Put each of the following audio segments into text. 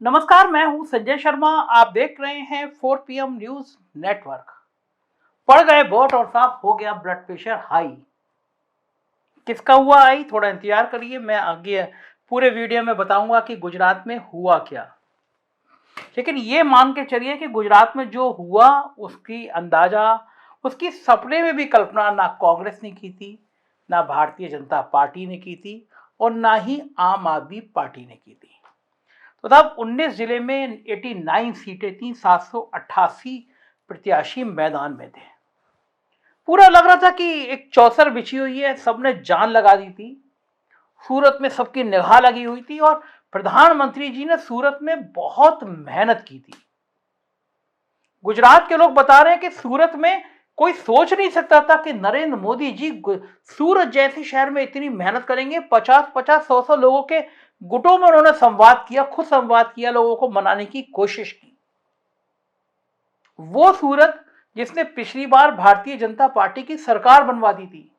नमस्कार, मैं हूं संजय शर्मा। आप देख रहे हैं 4 PM न्यूज नेटवर्क। पड़ गए वोट और साहब हो गया ब्लड प्रेशर हाई। किसका हुआ हाई? थोड़ा इंतजार करिए, मैं आगे पूरे वीडियो में बताऊंगा कि गुजरात में हुआ क्या। लेकिन ये मान के चलिए कि गुजरात में जो हुआ उसकी अंदाजा, उसकी सपने में भी कल्पना ना कांग्रेस ने की थी, ना भारतीय जनता पार्टी ने की थी और ना ही आम आदमी पार्टी ने की थी। तो तब 19 जिले में 89 सीटें थी, 788 प्रत्याशी मैदान में थे। पूरा लग रहा था कि एक चौसर बिछी हुई है, सबने जान लगा दी थी। सूरत में सबकी निगाह लगी हुई थी और प्रधानमंत्री जी ने सूरत में बहुत मेहनत की थी। गुजरात के लोग बता रहे हैं कि सूरत में कोई सोच नहीं सकता था कि नरेंद्र मोदी जी सूरत जैसे शहर में इतनी मेहनत करेंगे। 50-50, 100-100 लोगों के गुटों में उन्होंने संवाद किया, खुद संवाद किया, लोगों को मनाने की कोशिश की। वो सूरत जिसने पिछली बार भारतीय जनता पार्टी की सरकार बनवा दी थी,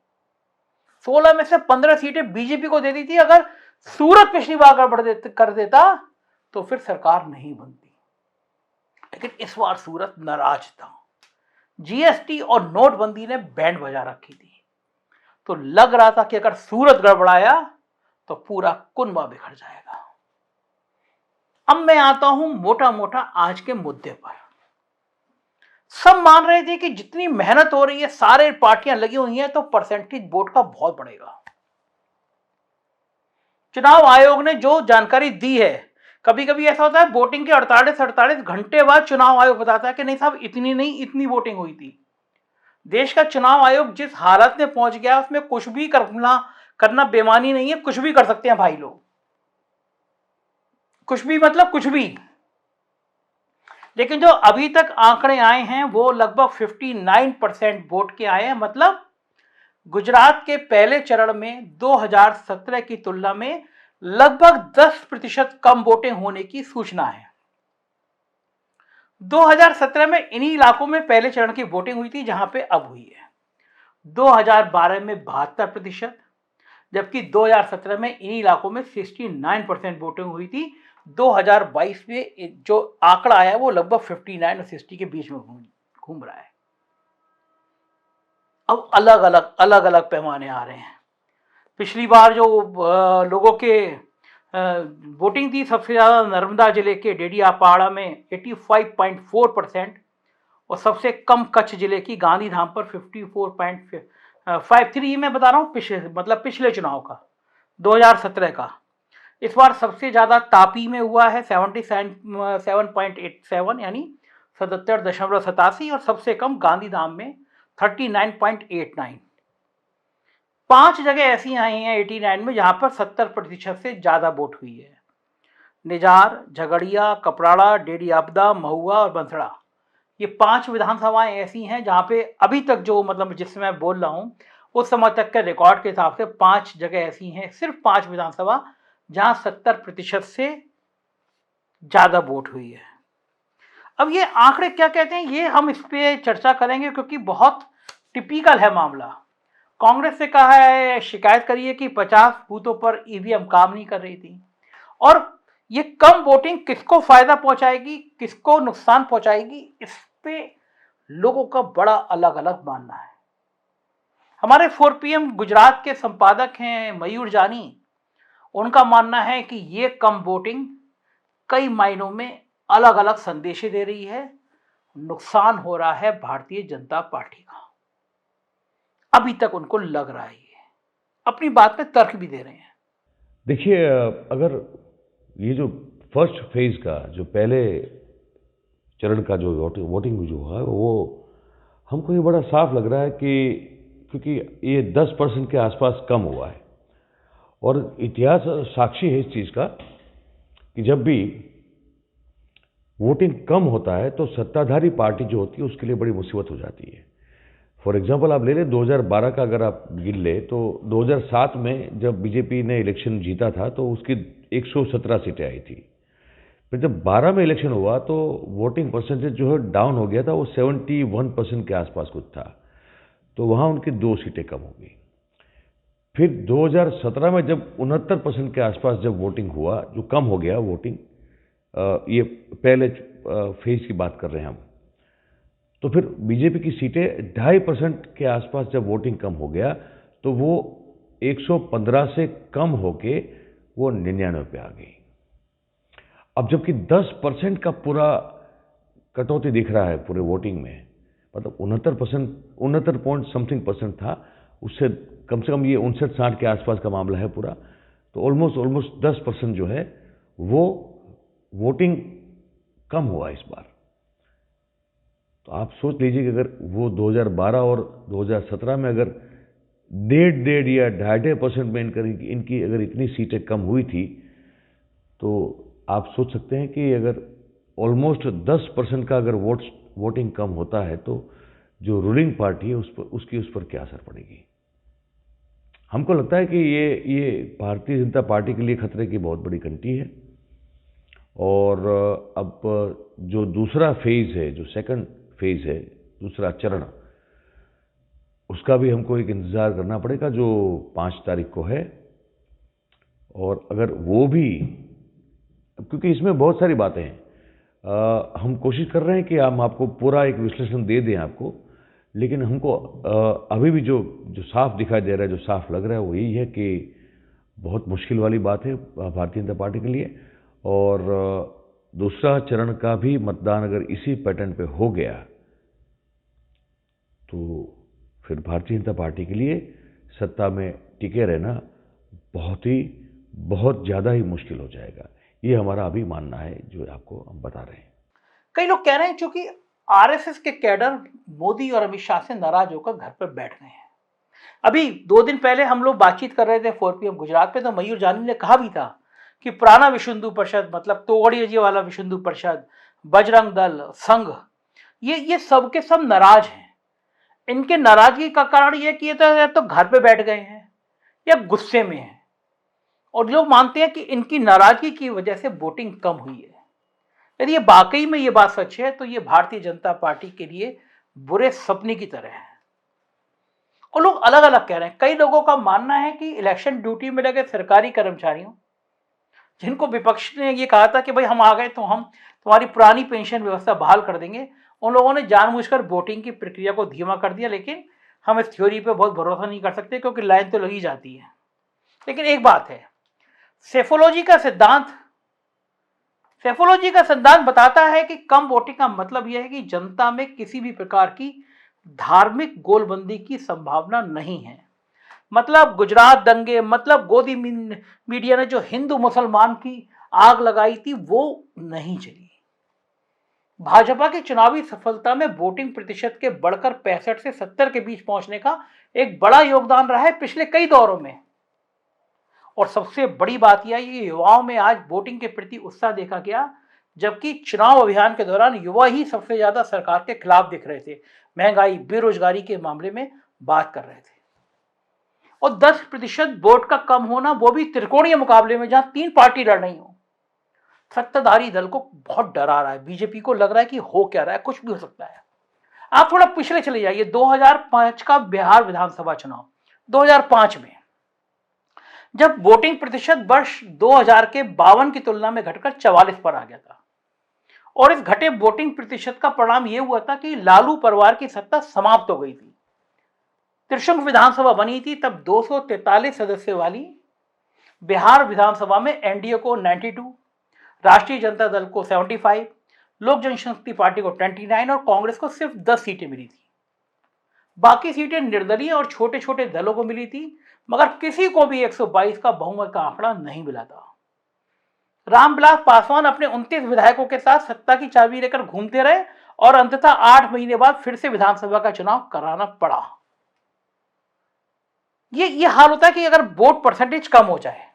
16 में से 15 सीटें बीजेपी को दे दी थी। अगर सूरत पिछली बार गड़बड़ कर देता तो फिर सरकार नहीं बनती। लेकिन इस बार सूरत नाराज था। जीएसटी और नोटबंदी ने बैंड बजा रखी थी, तो लग रहा था कि अगर सूरत गड़बड़ाया तो पूरा कुनबा बिखर जाएगा। अब मैं आता हूं मोटा मोटा आज के मुद्दे पर। सब मान रहे थे कि जितनी मेहनत हो रही है, सारे पार्टियां लगी हुई हैं, तो परसेंटेज वोट का बहुत बढ़ेगा। चुनाव आयोग ने जो जानकारी दी है, कभी कभी ऐसा होता है वोटिंग के 48 घंटे बाद चुनाव आयोग बताता है कि नहीं साहब, इतनी नहीं, इतनी वोटिंग हुई थी। देश का चुनाव आयोग जिस हालत में पहुंच गया, उसमें कुछ भी करना बेमानी नहीं है। कुछ भी कर सकते हैं भाई लोग, कुछ भी मतलब कुछ भी। लेकिन जो अभी तक आंकड़े आए हैं वो लगभग 59% वोट के आए हैं। मतलब गुजरात के पहले चरण में 2017 की तुलना में लगभग 10% कम वोटिंग होने की सूचना है। 2017 में इन्हीं इलाकों में पहले चरण की वोटिंग हुई थी, जहां पे अब हुई है। 2012 में 72%, जबकि 2017 में इन्हीं इलाकों में 69% वोटिंग हुई थी। 2022 में जो आंकड़ा आया है वो लगभग 59 और 60 के बीच में घूम रहा है। अब अलग अलग पैमाने आ रहे हैं। पिछली बार जो लोगों के वोटिंग थी, सबसे ज़्यादा नर्मदा जिले के डेडियापाड़ा में 85.4% और सबसे कम कच्छ जिले की गांधीधाम पर 54.53। मैं बता रहा हूँ पिछले चुनाव का, 2017 का। इस बार सबसे ज़्यादा तापी में हुआ है 77.87 यानी 77.87, और सबसे कम गांधीधाम में 39.89। 5 जगह ऐसी आई हैं 89 में जहां पर 70% से ज़्यादा वोट हुई है। निजार, झगड़िया, कपराड़ा, डेडियापदा, महुआ और बंसड़ा, ये 5 विधानसभाएं ऐसी हैं जहां पे अभी तक जो जिससे मैं बोल रहा हूं, उस समय तक के रिकॉर्ड के हिसाब से 5 जगह ऐसी हैं, सिर्फ 5 विधानसभा, जहां 70% से ज़्यादा वोट हुई है। अब ये आंकड़े क्या कहते हैं, ये हम इस पर चर्चा करेंगे, क्योंकि बहुत टिपिकल है मामला। कांग्रेस से कहा है, शिकायत करी है कि 50 बूथों पर ईवीएम काम नहीं कर रही थी। और ये कम वोटिंग किसको फायदा पहुंचाएगी, किसको नुकसान पहुंचाएगी, इस पे लोगों का बड़ा अलग अलग मानना है। हमारे 4PM गुजरात के संपादक हैं मयूर जानी, उनका मानना है कि ये कम वोटिंग कई मायनों में अलग अलग संदेश दे रही है। नुकसान हो रहा है भारतीय जनता पार्टी का, अभी तक उनको लग रहा है। ये अपनी बात में तर्क भी दे रहे हैं। देखिए, अगर ये जो फर्स्ट फेज का जो पहले चरण का जो वोटिंग जो हुआ वो हमको ये बड़ा साफ लग रहा है कि क्योंकि ये 10% के आसपास कम हुआ है, और इतिहास साक्षी है इस चीज़ का कि जब भी वोटिंग कम होता है तो सत्ताधारी पार्टी जो होती है उसके लिए बड़ी मुसीबत हो जाती है। फॉर एग्जांपल आप ले लें 2012 का, अगर आप गिन ले तो 2007 में जब बीजेपी ने इलेक्शन जीता था तो उसकी 117 सीटें आई थी। फिर जब 12 में इलेक्शन हुआ तो वोटिंग परसेंटेज जो है डाउन हो गया था, वो 71% के आसपास कुछ था, तो वहाँ उनकी 2 सीटें कम हो गई। फिर 2017 में जब 69% के आसपास जब वोटिंग हुआ, जो कम हो गया वोटिंग ये पहले फेज की बात कर रहे हैं हम, तो फिर बीजेपी की सीटें 2.5% के आसपास जब वोटिंग कम हो गया तो वो 115 से कम होके वो 99 पे आ गई। अब जबकि 10% का पूरा कटौती दिख रहा है पूरे वोटिंग में, मतलब 69%, 69 पॉइंट समथिंग परसेंट था, उससे कम से कम ये 59-60 के आसपास का मामला है पूरा। तो ऑलमोस्ट 10% जो है वो वोटिंग कम हुआ इस बार। तो आप सोच लीजिए कि अगर वो 2012 और 2017 में अगर 1.5 या 2.5% में इनकी अगर इतनी सीटें कम हुई थी, तो आप सोच सकते हैं कि अगर ऑलमोस्ट 10% का अगर वोटिंग कम होता है तो जो रूलिंग पार्टी है उस पर क्या असर पड़ेगी। हमको लगता है कि ये भारतीय जनता पार्टी के लिए खतरे की बहुत बड़ी घंटी है। और अब जो दूसरा फेज है, जो सेकंड फेज है, दूसरा चरण, उसका भी हमको एक इंतज़ार करना पड़ेगा जो 5 तारीख को है। और अगर वो भी, क्योंकि इसमें बहुत सारी बातें हैं, हम कोशिश कर रहे हैं कि हम आपको पूरा एक विश्लेषण दे दें आपको, लेकिन हमको अभी भी जो साफ दिखाई दे रहा है, जो साफ लग रहा है, वो यही है कि बहुत मुश्किल वाली बात है भारतीय जनता पार्टी के लिए। और दूसरा चरण का भी मतदान अगर इसी पैटर्न पे हो गया तो फिर भारतीय जनता पार्टी के लिए सत्ता में टिके रहना बहुत ज़्यादा ही मुश्किल हो जाएगा। ये हमारा अभी मानना है जो आपको हम बता रहे हैं। कई लोग कह रहे हैं क्योंकि आरएसएस के कैडर मोदी और अमित शाह से नाराज होकर घर पर बैठ गए हैं। अभी 2 दिन पहले हम लोग बातचीत कर रहे थे 4PM गुजरात पे, तो मयूर जानी ने कहा भी था कि पुराना विश्व हिंदू परिषद, मतलब तोगड़िया जी वाला विश्व हिंदू परिषद, बजरंग दल, संघ, ये सब के सब नाराज हैं। इनके नाराजगी का कारण ये कि ये तो घर पे बैठ गए हैं या गुस्से में हैं, और लोग मानते हैं कि इनकी नाराजगी की वजह से वोटिंग कम हुई है। यदि ये वाकई में ये बात सच है तो ये भारतीय जनता पार्टी के लिए बुरे सपने की तरह है। और लोग अलग अलग कह रहे हैं। कई लोगों का मानना है कि इलेक्शन ड्यूटी में लगे सरकारी कर्मचारियों, जिनको विपक्ष ने ये कहा था कि भाई हम आ गए तो हम तुम्हारी पुरानी पेंशन व्यवस्था बहाल कर देंगे, उन लोगों ने जानबूझकर वोटिंग की प्रक्रिया को धीमा कर दिया। लेकिन हम इस थ्योरी पे बहुत भरोसा नहीं कर सकते क्योंकि लाइन तो लगी जाती है। लेकिन एक बात है, सेफोलॉजी का सिद्धांत बताता है कि कम वोटिंग का मतलब यह है कि जनता में किसी भी प्रकार की धार्मिक गोलबंदी की संभावना नहीं है। मतलब गुजरात दंगे, मतलब गोदी मीडिया ने जो हिंदू मुसलमान की आग लगाई थी वो नहीं चली। भाजपा की चुनावी सफलता में वोटिंग प्रतिशत के बढ़कर 65 से 70 के बीच पहुंचने का एक बड़ा योगदान रहा है पिछले कई दौरों में। और सबसे बड़ी बात यह है कि युवाओं में आज वोटिंग के प्रति उत्साह देखा गया, जबकि चुनाव अभियान के दौरान युवा ही सबसे ज्यादा सरकार के खिलाफ दिख रहे थे, महंगाई बेरोजगारी के मामले में बात कर रहे थे। और 10% वोट का कम होना, वो भी त्रिकोणीय मुकाबले में जहां 3 पार्टी लड़ रही हो, सत्ताधारी दल को बहुत डरा रहा है। बीजेपी को लग रहा है कि हो क्या रहा है, कुछ भी हो सकता है। आप थोड़ा पिछले चले जाइए, 2005 का बिहार विधानसभा चुनाव, 2005 में जब वोटिंग प्रतिशत वर्ष 2000 के 52 की तुलना में घटकर 44 पर आ गया था। और इस घटे वोटिंग प्रतिशत का परिणाम यह हुआ था कि लालू परिवार की सत्ता समाप्त हो गई थी। त्रिशंकु विधानसभा बनी थी तब 243 सदस्य वाली बिहार विधानसभा में एनडीए को 92, राष्ट्रीय जनता दल को 75, लोक जनशक्ति पार्टी को 29 और कांग्रेस को सिर्फ 10 सीटें मिली थी। बाकी सीटें निर्दलीय और छोटे छोटे दलों को मिली थी, मगर किसी को भी 122 का बहुमत का आंकड़ा नहीं मिला था। रामविलास पासवान अपने 29 विधायकों के साथ सत्ता की चाबी लेकर घूमते रहे और अंततः 8 महीने बाद फिर से विधानसभा का चुनाव कराना पड़ा। ये हाल होता है कि अगर वोट परसेंटेज कम हो जाए,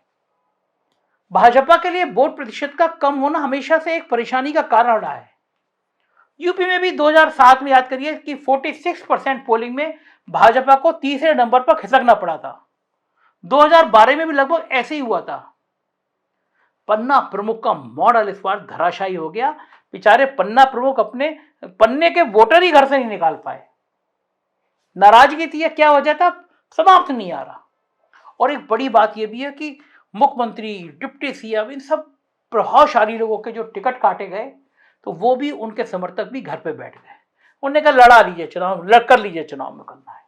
भाजपा के लिए वोट प्रतिशत का कम होना हमेशा से एक परेशानी का कारण रहा है। यूपी में भी 2007 में याद करिए कि 46% पोलिंग में भाजपा को तीसरे नंबर पर खिसकना पड़ा था। 2012 में भी लगभग ऐसे ही हुआ था। पन्ना प्रमुख का मॉडल इस बार धराशायी हो गया। बेचारे पन्ना प्रमुख अपने पन्ने के वोटर ही घर से नहीं निकाल पाए। नाराजगी थी या क्या वजह था, समाप्त नहीं आ रहा। और एक बड़ी बात यह भी है कि मुख्यमंत्री, डिप्टी सीएम, इन सब प्रभावशाली लोगों के जो टिकट काटे गए तो वो भी उनके समर्थक भी घर पे बैठ गए। उन्होंने कहा लड़ा लीजिए चुनाव, लड़ कर लीजिए, चुनाव में करना है।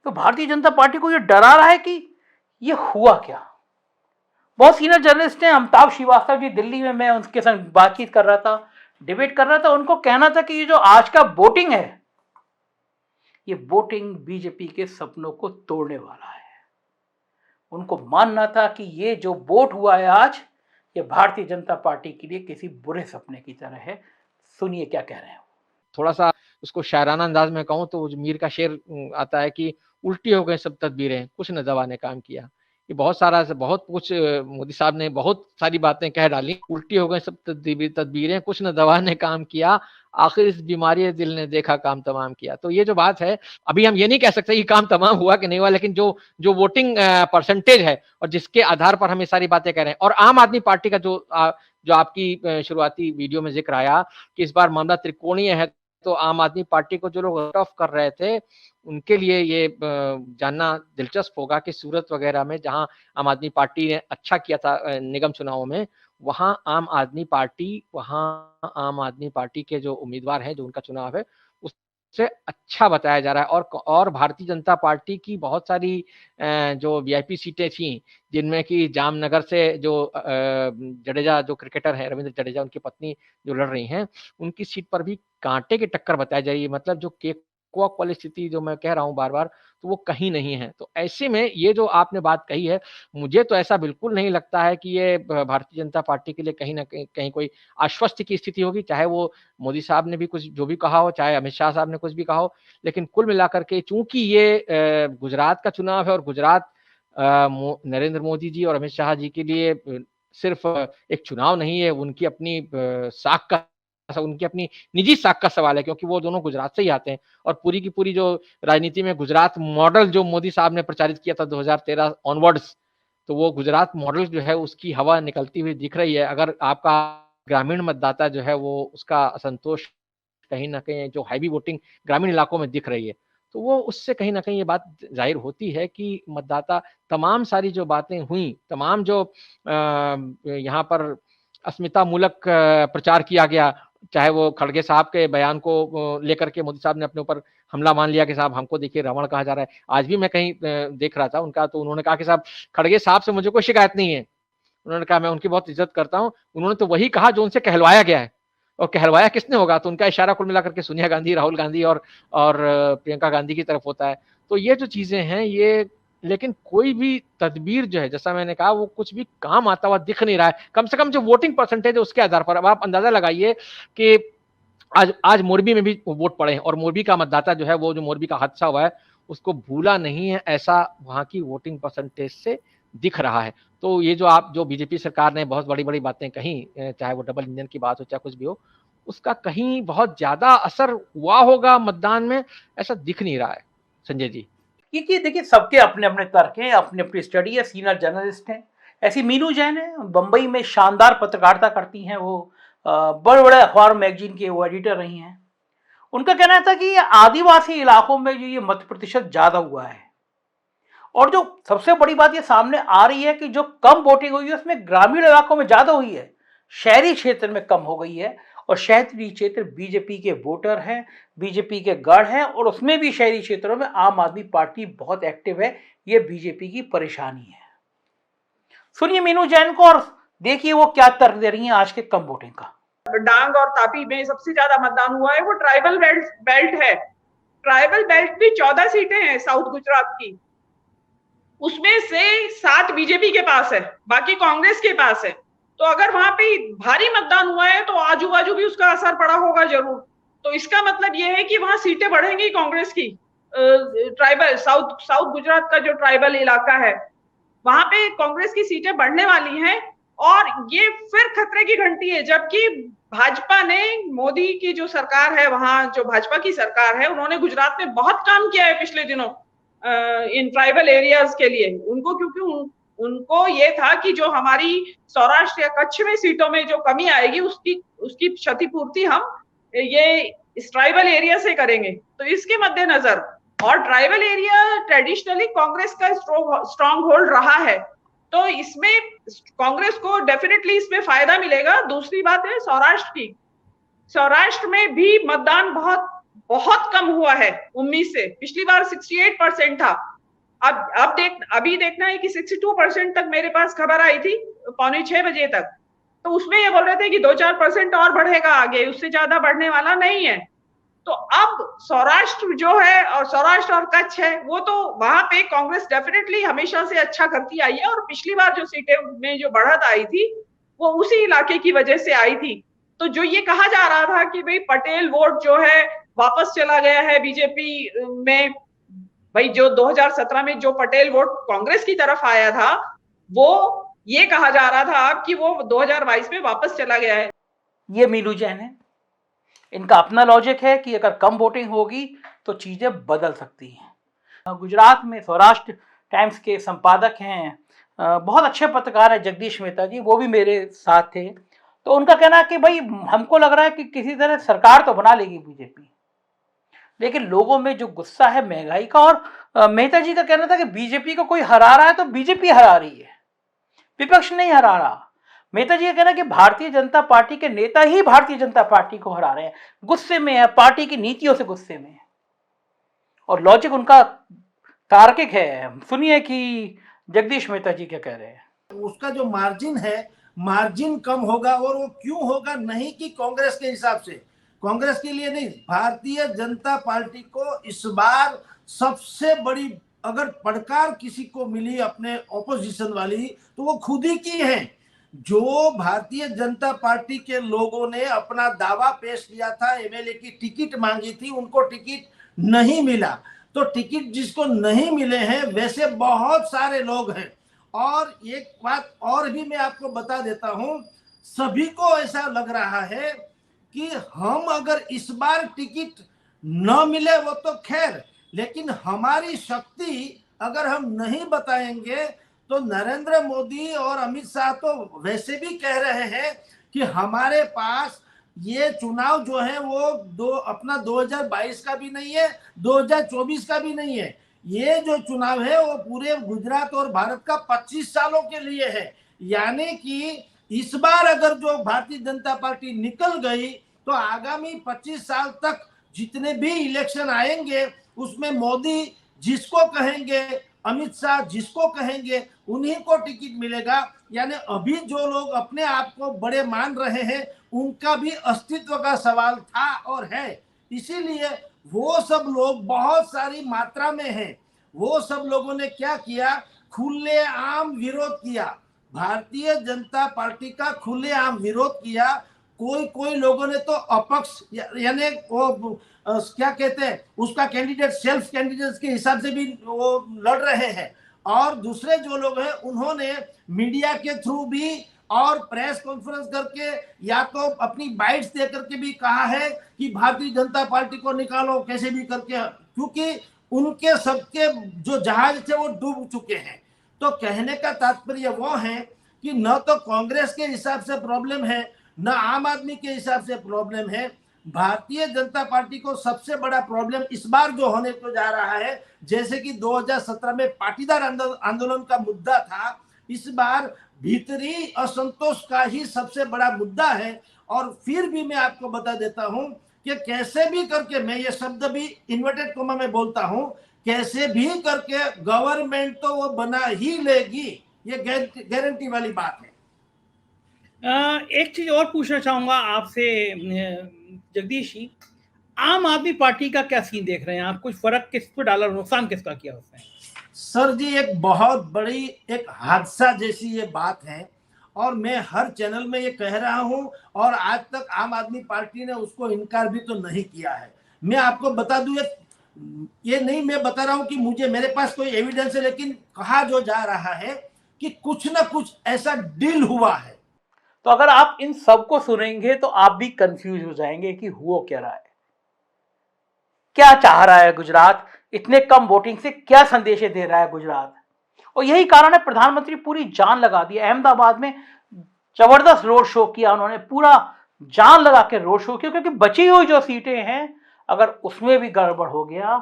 तो भारतीय जनता पार्टी को ये डरा रहा है कि ये हुआ क्या। बहुत सीनियर जर्नलिस्ट हैं, अमिताभ श्रीवास्तव जी दिल्ली में, मैं उनके संग बातचीत कर रहा था, डिबेट कर रहा था, उनको कहना था कि ये जो आज का वोटिंग है, ये वोटिंग बीजेपी के सपनों को तोड़ने वाला है। उनको मानना था कि ये जो वोट हुआ है आज, ये भारतीय जनता पार्टी के लिए किसी बुरे सपने की तरह है। सुनिए क्या कह रहे हैं। थोड़ा सा उसको शायराना अंदाज में कहूँ तो मीर का शेर आता है कि उल्टी हो गए सब तदबीरें, कुछ न दवा ने काम किया। ये बहुत कुछ मोदी साहब ने बहुत सारी बातें कह डाली। उल्टी हो गए सब तदबीरें, कुछ न दवा ने काम किया, आखिर इस बीमारी दिल ने देखा काम तमाम किया। तो ये जो बात है, अभी हम ये नहीं कह सकते कि काम तमाम हुआ कि नहीं हुआ, लेकिन जो वोटिंग परसेंटेज है और जिसके आधार पर हम ये सारी बातें कह रहे हैं, और आम आदमी पार्टी का जो आपकी शुरुआती वीडियो में जिक्र आया कि इस बार मामला त्रिकोणीय है, तो आम आदमी पार्टी को जो लोग ऑफ कर रहे थे उनके लिए ये जानना दिलचस्प होगा कि सूरत वगैरह में जहां आम आदमी पार्टी ने अच्छा किया था निगम चुनावों में, वहां आम आदमी पार्टी के जो उम्मीदवार हैं, जो उनका चुनाव है, उससे अच्छा बताया जा रहा है। और भारतीय जनता पार्टी की बहुत सारी जो वीआईपी सीटें थी, जिनमें कि जामनगर से जो जडेजा जो क्रिकेटर है, रविंद्र जडेजा, उनकी पत्नी जो लड़ रही हैं, उनकी सीट पर भी कांटे की टक्कर बताई जा रही है। मतलब जो केकवॉक वाली स्थिति जो मैं कह रहा हूँ बार बार, तो वो कहीं नहीं है। तो ऐसे में ये जो आपने बात कही है, मुझे तो ऐसा बिल्कुल नहीं लगता है कि ये भारतीय जनता पार्टी के लिए कहीं ना कहीं कोई आश्वस्त की स्थिति होगी, चाहे वो मोदी साहब ने भी कुछ जो भी कहा हो, चाहे अमित शाह साहब ने कुछ भी कहा हो। लेकिन कुल मिलाकर के चूंकि ये गुजरात का चुनाव है, और गुजरात नरेंद्र मोदी जी और अमित शाह जी के लिए सिर्फ एक चुनाव नहीं है, उनकी अपनी साख का, उनकी अपनी निजी साख का सवाल है, क्योंकि वो दोनों गुजरात से ही आते हैं। और पूरी की पूरी जो राजनीति में गुजरात मॉडल जो मोदी साहब ने प्रचारित किया था 2013 ऑनवर्ड्स, तो वो गुजरात मॉडल जो है उसकी हवा निकलती हुई दिख रही है। अगर आपका ग्रामीण मतदाता जो है वो उसका असंतोष कहीं ना कहीं जो हैवी वोटिंग ग्रामीण इलाकों में दिख रही है, तो वो उससे कहीं ना कहीं ये बात जाहिर होती है कि मतदाता तमाम सारी जो बातें हुई, तमाम जो यहाँ पर अस्मिता मूलक प्रचार किया गया, चाहे वो खड़गे साहब के बयान को लेकर के मोदी साहब ने अपने ऊपर हमला मान लिया कि साहब हमको देखिए रावण कहा जा रहा है। आज भी मैं कहीं देख रहा था उनका, तो उन्होंने कहा कि साहब खड़गे साहब से मुझे कोई शिकायत नहीं है। उन्होंने कहा मैं उनकी बहुत इज्जत करता हूँ। उन्होंने तो वही कहा जो उनसे कहलवाया गया है, और कहलवाया किसने होगा, तो उनका इशारा कुल मिलाकर के सोनिया गांधी, राहुल गांधी और प्रियंका गांधी की तरफ होता है। तो ये जो चीजें हैं ये, लेकिन कोई भी तदबीर जो है, जैसा मैंने कहा, वो कुछ भी काम आता हुआ दिख नहीं रहा है। कम से कम जो वोटिंग परसेंटेज है उसके आधार पर अब आप अंदाजा लगाइए कि आज मोरबी में भी वोट पड़े हैं, और मोरबी का मतदाता जो है, वो जो मोरबी का हादसा हुआ है उसको भूला नहीं है, ऐसा वहां की वोटिंग परसेंटेज से दिख रहा है। तो ये जो बीजेपी सरकार ने बहुत बड़ी बड़ी बातें कही, चाहे वो डबल इंजन की बात हो, चाहे कुछ भी हो, उसका कहीं बहुत ज्यादा असर हुआ होगा मतदान में, ऐसा दिख नहीं रहा है। संजय जी, क्योंकि देखिए सबके अपने अपने तर्क हैं, अपनी अपनी स्टडी है, सीनियर जर्नलिस्ट हैं। ऐसी मीनू जैन है, बम्बई में शानदार पत्रकारिता करती हैं, वो बड़े बड़े अखबार मैगजीन के वो एडिटर रही हैं। उनका कहना था कि आदिवासी इलाकों में जो ये मत प्रतिशत ज़्यादा हुआ है, और जो सबसे बड़ी बात ये सामने आ रही है कि जो कम वोटिंग हुई है उसमें ग्रामीण इलाकों में ज़्यादा हुई है, शहरी क्षेत्र में कम हो गई है। और शहरी क्षेत्र बीजेपी के वोटर हैं, बीजेपी के गढ़ हैं, और उसमें भी शहरी क्षेत्रों में आम आदमी पार्टी बहुत एक्टिव है। ये बीजेपी की परेशानी है। सुनिए मीनू जैन को और देखिए वो क्या तर्क दे रही हैं आज के कम वोटिंग का। डांग और तापी में सबसे ज्यादा मतदान हुआ है वो ट्राइबल बेल्ट है। ट्राइबल बेल्ट भी 14 सीटें हैं साउथ गुजरात की, उसमें से 7 बीजेपी के पास है, बाकी कांग्रेस के पास है। तो अगर वहां पे भारी मतदान हुआ है तो आजू बाजू भी उसका असर पड़ा होगा जरूर। तो इसका मतलब यह है कि वहां सीटें बढ़ेंगी कांग्रेस की। ट्राइबल साउथ गुजरात का जो ट्राइबल इलाका है वहां पे कांग्रेस की सीटें बढ़ने वाली हैं, और ये फिर खतरे की घंटी है। जबकि भाजपा ने, मोदी की जो सरकार है, वहां जो भाजपा की सरकार है, उन्होंने गुजरात में बहुत काम किया है पिछले दिनों इन ट्राइबल एरियाज के लिए। उनको क्योंकि उनको ये था कि जो हमारी सौराष्ट्र या कच्छ में सीटों में जो कमी आएगी उसकी क्षतिपूर्ति हम ये इस ट्राइबल एरिया से करेंगे। तो इसके मद्देनजर, और ट्राइबल एरिया ट्रेडिशनली कांग्रेस का स्ट्रॉन्ग होल्ड रहा है, तो इसमें कांग्रेस को डेफिनेटली इसमें फायदा मिलेगा। दूसरी बात है सौराष्ट्र की। सौराष्ट्र में भी मतदान बहुत बहुत कम हुआ है 19 से। पिछली बार 68% था। अभी देखना है कि 62% तक मेरे पास खबर आई थी 5:45 तक। तो उसमें ये बोल रहे थे कि 2-4% और बढ़ेगा आगे, उससे ज्यादा बढ़ने वाला नहीं है। तो अब सौराष्ट्र जो है, और सौराष्ट्र और कच्छ है, वो तो वहां पे कांग्रेस डेफिनेटली हमेशा से अच्छा करती आई है। और पिछली बार जो सीटें में जो बढ़त आई थी वो उसी इलाके की वजह से आई थी। तो जो ये कहा जा रहा था कि भाई पटेल वोट जो है वापस चला गया है बीजेपी में, भाई जो 2017 में जो पटेल वोट कांग्रेस की तरफ आया था, वो ये कहा जा रहा था कि वो 2022 में वापस चला गया है। ये मीनू जैन है, इनका अपना लॉजिक है कि अगर कम वोटिंग होगी तो चीज़ें बदल सकती हैं। गुजरात में सौराष्ट्र टाइम्स के संपादक हैं, बहुत अच्छे पत्रकार हैं जगदीश मेहता जी, वो भी मेरे साथ थे। तो उनका कहना है कि भाई हमको लग रहा है कि किसी तरह सरकार तो बना लेगी बीजेपी, लेकिन लोगों में जो गुस्सा है महंगाई का, और मेहता जी का कहना था कि बीजेपी को कोई हरा रहा है तो बीजेपी हरा रही है, विपक्ष नहीं हरा रहा। मेहता जी का कहना है कि भारतीय जनता पार्टी के नेता ही भारतीय जनता पार्टी को हरा रहे हैं, गुस्से में है, पार्टी की नीतियों से गुस्से में है। और लॉजिक उनका तार्किक है। सुनिए कि जगदीश मेहता जी क्या कह रहे हैं। उसका जो मार्जिन है, मार्जिन कम होगा। और वो क्यों होगा? नहीं कि कांग्रेस के हिसाब से, कांग्रेस के लिए नहीं, भारतीय जनता पार्टी को इस बार सबसे बड़ी अगर पड़कार किसी को मिली अपने ऑपोजिशन वाली, तो वो खुद ही की है। जो भारतीय जनता पार्टी के लोगों ने अपना दावा पेश किया था, एमएलए की टिकट मांगी थी, उनको टिकट नहीं मिला। तो टिकट जिसको नहीं मिले हैं वैसे बहुत सारे लोग हैं। और एक बात और भी मैं आपको बता देता हूं, सभी को ऐसा लग रहा है कि हम अगर इस बार टिकट न मिले वो तो खैर, लेकिन हमारी शक्ति अगर हम नहीं बताएंगे तो नरेंद्र मोदी और अमित शाह तो वैसे भी कह रहे हैं कि हमारे पास ये चुनाव जो है वो अपना 2022 का भी नहीं है, 2024 का भी नहीं है। ये जो चुनाव है वो पूरे गुजरात और भारत का 25 सालों के लिए है। यानी कि इस बार अगर जो भारतीय जनता पार्टी निकल गई तो आगामी 25 साल तक जितने भी इलेक्शन आएंगे उसमें मोदी जिसको कहेंगे, अमित शाह जिसको कहेंगे, उन्हीं को टिकट मिलेगा। यानी अभी जो लोग अपने आप को बड़े मान रहे हैं उनका भी अस्तित्व का सवाल था और है। इसीलिए वो सब लोग बहुत सारी मात्रा में हैं। वो सब लोगों ने क्या किया? खुलेआम विरोध किया, भारतीय जनता पार्टी का खुलेआम विरोध किया। कोई लोगों ने तो अपक्ष यानी वो क्या कहते हैं उसका कैंडिडेट, सेल्फ कैंडिडेट के हिसाब से भी वो लड़ रहे हैं। और दूसरे जो लोग हैं उन्होंने मीडिया के थ्रू भी और प्रेस कॉन्फ्रेंस करके या तो अपनी बाइट्स दे करके भी कहा है कि भारतीय जनता पार्टी को निकालो कैसे भी करके, क्योंकि उनके सबके जो जहाज थे वो डूब चुके हैं। तो कहने का तात्पर्य वो है कि न तो कांग्रेस के हिसाब से प्रॉब्लम है, न आम आदमी के हिसाब से प्रॉब्लम है। भारतीय जनता पार्टी को सबसे बड़ा प्रॉब्लम इस बार जो होने को जा रहा है, जैसे कि 2017 में पाटीदार आंदोलन का मुद्दा था, इस बार भीतरी असंतोष का ही सबसे बड़ा मुद्दा है। और फिर भी मैं आपको बता देता हूं कि कैसे भी करके, मैं ये शब्द भी इन्वर्टेड कोमा में बोलता हूं, कैसे भी करके गवर्नमेंट तो वो बना ही लेगी, ये गारंटी वाली बात है। एक चीज और पूछना चाहूंगा आपसे जगदीश जी, आम आदमी पार्टी का क्या सीन देख रहे हैं आप? कुछ फर्क किस पर डाला, नुकसान किसका किया उसने? सर जी, एक बहुत बड़ी एक हादसा जैसी ये बात है और मैं हर चैनल में ये कह रहा हूं और आज तक आम आदमी पार्टी ने उसको इनकार भी तो नहीं किया है। मैं आपको बता दूं, ये नहीं मैं बता रहा हूं कि मुझे मेरे पास कोई एविडेंस है, लेकिन कहा जो जा रहा है कि कुछ ना कुछ ऐसा डील हुआ है। तो अगर आप इन सबको सुनेंगे तो आप भी कंफ्यूज हो जाएंगे कि हुआ क्या रहा है, क्या चाह रहा है गुजरात, इतने कम वोटिंग से क्या संदेश दे रहा है गुजरात। और यही कारण है प्रधानमंत्री पूरी जान लगा दी। अहमदाबाद में जबरदस्त रोड शो किया उन्होंने, पूरा जान लगा के रोड शो किया, क्योंकि बची हुई जो सीटें हैं अगर उसमें भी गड़बड़ हो गया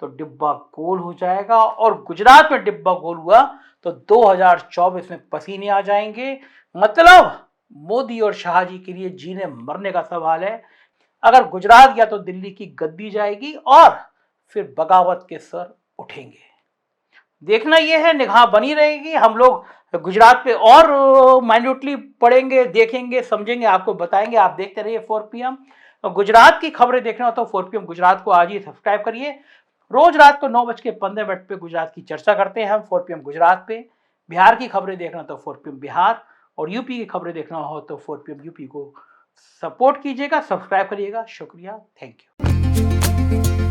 तो डिब्बा गोल हो जाएगा। और गुजरात में डिब्बा गोल हुआ तो 2024 में पसीने आ जाएंगे। मतलब मोदी और शाह जी के लिए जीने मरने का सवाल है। अगर गुजरात या तो दिल्ली की गद्दी जाएगी और फिर बगावत के सर उठेंगे। देखना यह है, निगाह बनी रहेगी। हम लोग गुजरात पे और माइन्यूटली पढ़ेंगे, देखेंगे, समझेंगे, आपको बताएंगे। आप देखते रहिए 4 PM। गुजरात की खबरें देखना हो तो 4 PM गुजरात को आज ही सब्सक्राइब करिए। रोज रात को 9:15 पे गुजरात की चर्चा करते हैं हम 4 PM गुजरात पे। बिहार की खबरें देखना तो 4 PM बिहार, और यूपी की खबरें देखना हो तो 4 PM यूपी को सपोर्ट कीजिएगा, सब्सक्राइब करिएगा। शुक्रिया, थैंक यू।